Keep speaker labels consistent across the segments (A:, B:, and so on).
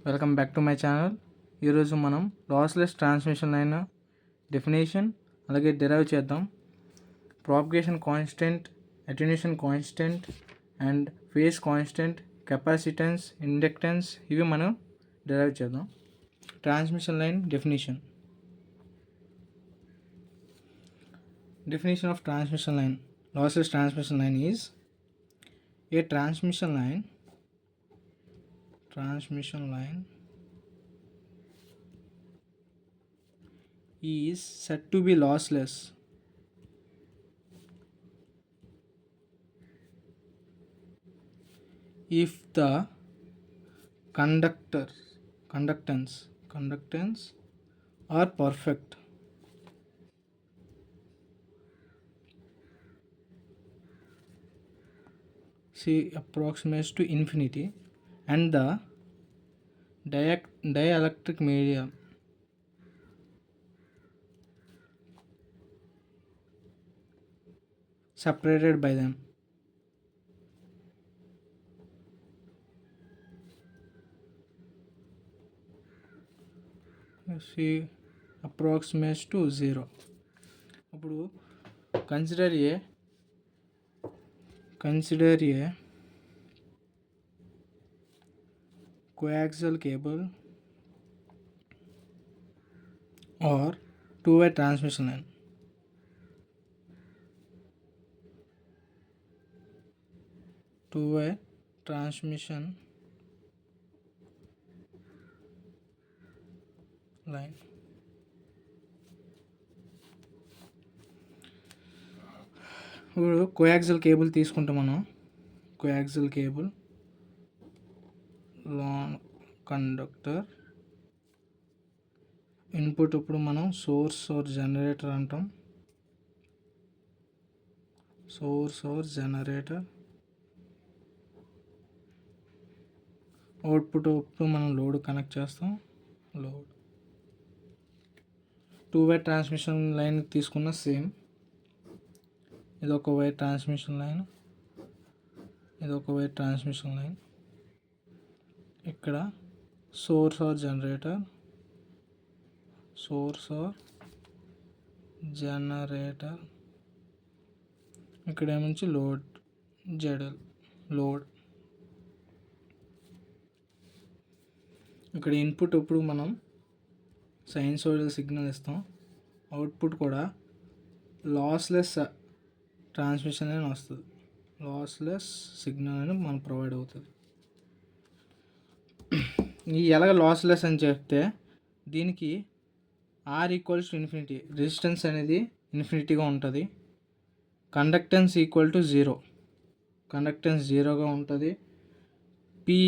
A: Welcome back to my channel. ఈరోజు మనం lossless transmission line definition అలాగే డెరైవ్ చేద్దాం. Propagation constant, attenuation constant and phase constant, capacitance, inductance ఇవి మనం derive చేద్దాం. Transmission line definition. Definition of transmission line. Lossless transmission line is a transmission line is said to be lossless if the conductance are perfect. C approximates to infinity and the dielectric medium separated by them. C approximates to 0. ఇప్పుడు consider a coaxial cable or two-way transmission line. ఇప్పుడు coaxial cable తీసుకుంటాం మనం. Coaxial cable, long conductor, input ఇప్పుడు మనం source are generator అంటాం. Output ఇప్పుడు మనం load connect చేస్తాం. టూ-వే ట్రాన్స్మిషన్ లైన్ తీసుకున్న సేమ్. ఇది ఒక వే ట్రాన్స్మిషన్ లైన్, ఇక్కడ సోర్స్ ఆర్ జనరేటర్, ఇక్కడ ఏమంచి లోడ్, లోడ్. ఇక్కడ ఇన్పుట్ ఇప్పుడు మనం సైనసోయిడల్ సిగ్నల్ ఇస్తాం. అవుట్పుట్ కూడా లాస్లెస్ ట్రాన్స్మిషన్ అని వస్తుంది. లాస్లెస్ సిగ్నల్ అని మనకు ప్రొవైడ్ అవుతుంది. ఈ ఎలాగ లాస్లెస్ అని చెప్తే దీనికి R equals to infinity, resistance అనేది ఇన్ఫినిటీగా ఉంటుంది. కండక్టెన్స్ ఈక్వల్ టు 0, కండక్టెన్స్ 0గా ఉంటుంది. P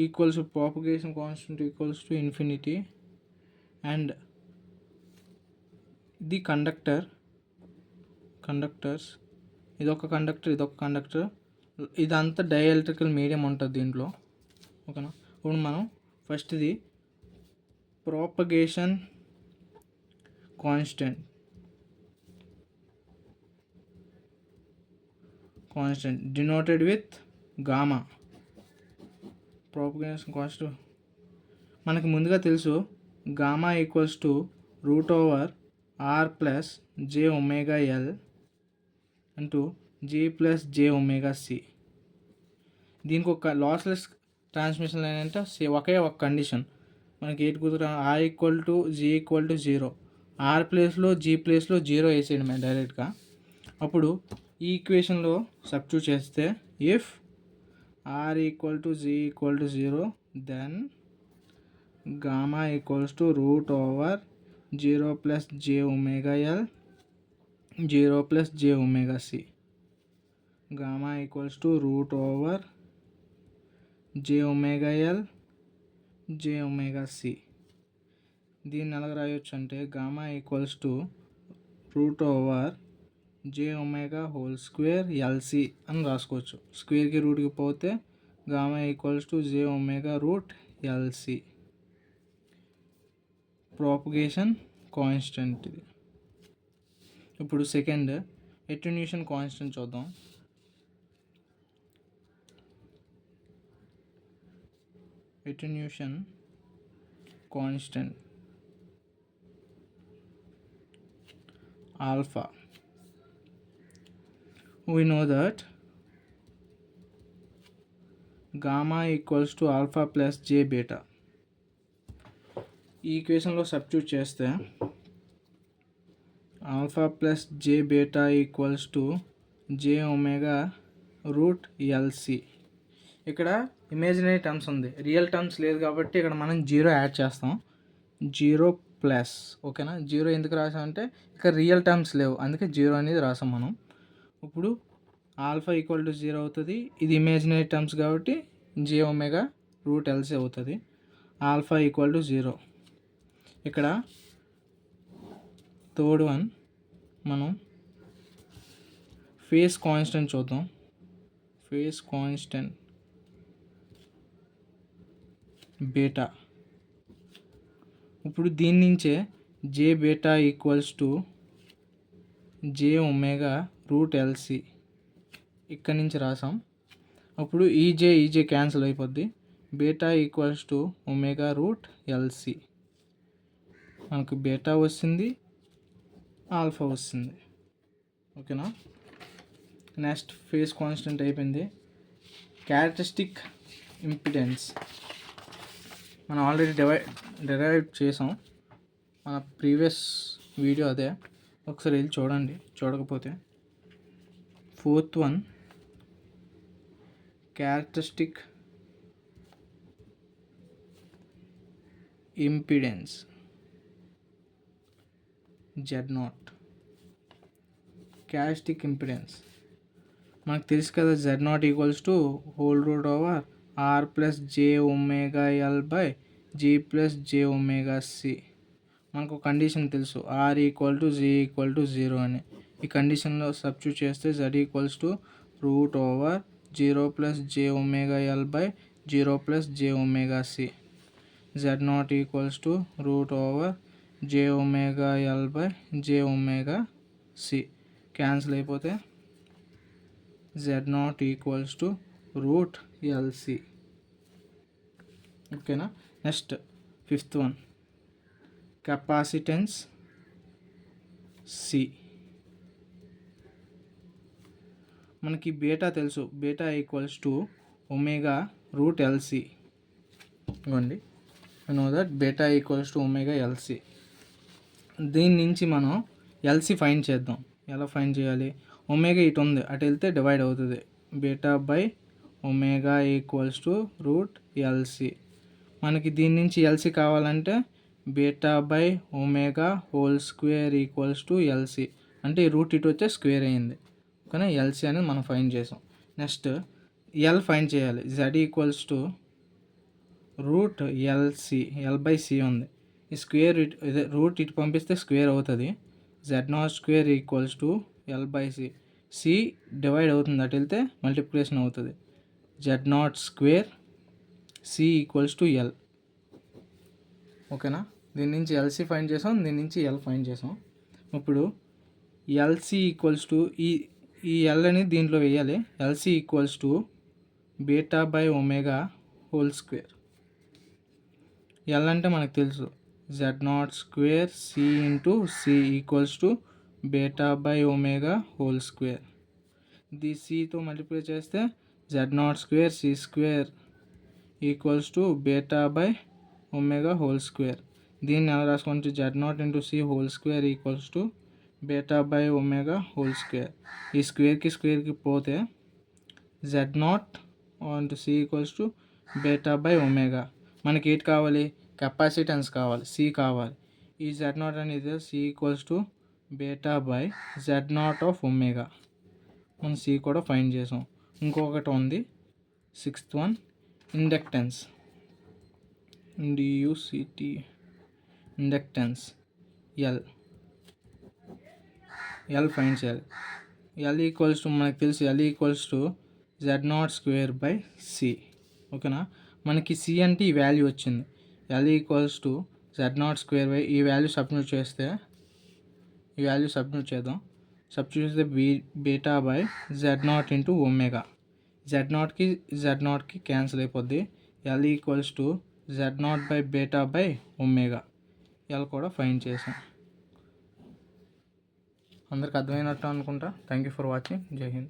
A: equals to propagation constant equals to infinity and the conductors ఇదొక కండక్టర్, ఇదంతా డైఎలక్ట్రికల్ మీడియం ఉంటుంది దీంట్లో. ఓకేనా. ఇప్పుడు మనం ఫస్ట్ ఇది propagation constant denoted with gamma. Propagation constant మనకి ముందుగా తెలుసు, gamma equals to √r plus j⍵L into G plus j⍵c. దీనికి ఒక లాస్లెస్ ట్రాన్స్మిషన్ లైన్ అంటే ఒకే ఒక కండిషన్ మనకి ఏంటి కుదురు, R equal to G equal to 0, R ప్లేస్లో G ప్లేస్లో 0 వేసేయడమే డైరెక్ట్గా. అప్పుడు ఈ ఈక్వేషన్లో సబ్స్టిట్యూట్ చేస్తే if R equal to G equal to 0 then gamma equals to √0 plus j⍵L 0 plus j⍵c. Gamma equals to √0 j⍵L j⍵c. దీన్ని ఎలాగ రాయొచ్చు అంటే గామా ఈక్వల్స్ టు √0 j⍵² అని రాసుకోవచ్చు. స్క్వేర్కి రూట్కి పోతే gamma equals to j⍵√LC. Propagation constant ఇది. ఇప్పుడు సెకండ్ అటెన్యూషన్ కాన్స్టెంట్ చూద్దాం. attenuation constant alpha. We know that gamma equals to alpha plus j beta. ఈ ఈక్వేషన్లో సబ్స్టిట్యూట్ చేస్తే alpha plus j beta equals to j omega root LC. ఇక్కడ imaginary terms ఉంది, real terms లేదు కాబట్టి ఇక్కడ మనం జీరో యాడ్ చేస్తాం. జీరో ప్లస్, ఓకేనా. జీరో ఎందుకు రాసామంటే ఇక్కడ రియల్ టర్మ్స్ లేవు, అందుకే జీరో అనేది రాసాం మనం. ఇప్పుడు ఆల్ఫా ఈక్వల్ టు జీరో అవుతుంది, ఇది ఇమాజినరీ టర్మ్స్ కాబట్టి జే ఒమేగా రూట్ ఎల్సి అవుతుంది. Alpha equal to zero. ఇక్కడ థర్డ్ వన్ మనం ఫేస్ కాన్స్టెంట్ చూద్దాం. Phase constant beta. ఇప్పుడు దీని నుంచే j beta equals to j omega root LC ఇక్కడి నుంచి రాసాం. అప్పుడు ఈజే క్యాన్సిల్ అయిపోద్ది. Beta equals to omega root LC. మనకు బీటా వస్తుంది, ఆల్ఫా వస్తుంది, ఓకేనా. నెక్స్ట్ ఫేస్ కాన్స్టెంట్ అయిపోయింది. క్యారెక్టరిస్టిక్ ఇంపిడెన్స్ మనం ఆల్రెడీ డెరైవ్ చేసాం, మన ప్రీవియస్ వీడియో అదే, ఒకసారి వెళ్ళి చూడండి చూడకపోతే. Fourth one characteristic impedance Z0. Characteristic impedance మనకు తెలుసు కదా, Z0 equals to whole root over R plus j omega L by G plus j omega C. మనకు కండిషన్ తెలుసు, R equal to G equal to zero అని. ఈ కండిషన్లో substitute చేస్తే Z equals to root over zero plus j omega L by zero plus j omega C. Z0 equals to root over j omega L by j omega C. Cancel అయిపోతే Z0 equals to root LC, ఓకేనా. Next fifth one capacitance C. మనకి beta తెలుసు, beta equals to omega root LC. ఇవ్వండి, know that beta equals to omega LC. దీని నుంచి మనం LC find చేద్దాం. ఎలా ఫైండ్ చేయాలి? ఒమేగా ఇటు ఉంది, అటు వెళ్తే డివైడ్ అవుతుంది. Beta by omega equals to root LC. మనకి దీని నుంచి ఎల్సి కావాలంటే beta by omega whole square equals to LC. అంటే ఈ రూట్ ఇటు వచ్చే స్క్వేర్ అయింది, కానీ ఎల్సి అనేది మనం ఫైండ్ చేసాం. నెక్స్ట్ ఎల్ ఫైండ్ చేయాలి. Z equals to root LC, L by C ఉంది. ఈ స్క్వేర్ ఇదే రూట్ ఇటు పంపిస్తే స్క్వేర్ అవుతుంది. Z0 square equals to L by C. C divide అవుతుంది, అటు వెళ్తే మల్టిప్లికేషన్ అవుతుంది. Z0 square C equals to L, ఓకేనా. దీని నుంచి ఎల్సి ఫైండ్ చేసాం, దీని నుంచి ఎల్ ఫైండ్ చేసాం. ఇప్పుడు ఎల్సి ఈక్వల్స్ టు ఈ ఎల్ అని దీంట్లో వేయాలి. LC equals to beta by omega whole square. L అంటే మనకు తెలుసు, Z0 square C into C equals to beta by omega whole square. ఇది సితో మల్టిప్లై చేస్తే Z0 square C square equals to beta by omega whole square. దీన్ని ఎలా రాసుకుంటే Z0 into C whole square equals to beta by omega whole square. ఈ స్క్వేర్కి పోతే Z0 into C equals to beta by omega. మనకి ఏంటి కావాలి? Capacitance కావాలి, సి కావాలి. ఈ Z0 అనేది C equals to beta by Z0 of omega. మనం సి కూడా ఫైండ్ చేసాం. ఇంకొకటి ఉంది, సిక్స్త్ వన్ ఇండక్టెన్స్. డియుసిటి ఇండక్టెన్స్ ఎల్ ఫైండ్ చేయాలి. ఎల్ ఈక్వల్స్ టు మనకు తెలుసు, L equals to Z0 square by C, ఓకేనా. మనకి సి అంటే ఈ వాల్యూ వచ్చింది. L equals to Z0 square by ఈ వాల్యూ సబ్స్టిట్యూట్ చేస్తే, ఈ వాల్యూ సబ్స్టిట్యూట్ చేద్దాం. సబ్స్టిట్యూట్ చేస్తే beta by Z0 into omega. Z0కి క్యాన్సిల్ అయిపోద్ది. L equals to Z not by beta by omega. L కూడా ఫైండ్ చేసాం. అందరికి అర్థమైనట్టు అనుకుంటా. Thank you for watching. జై హింద్.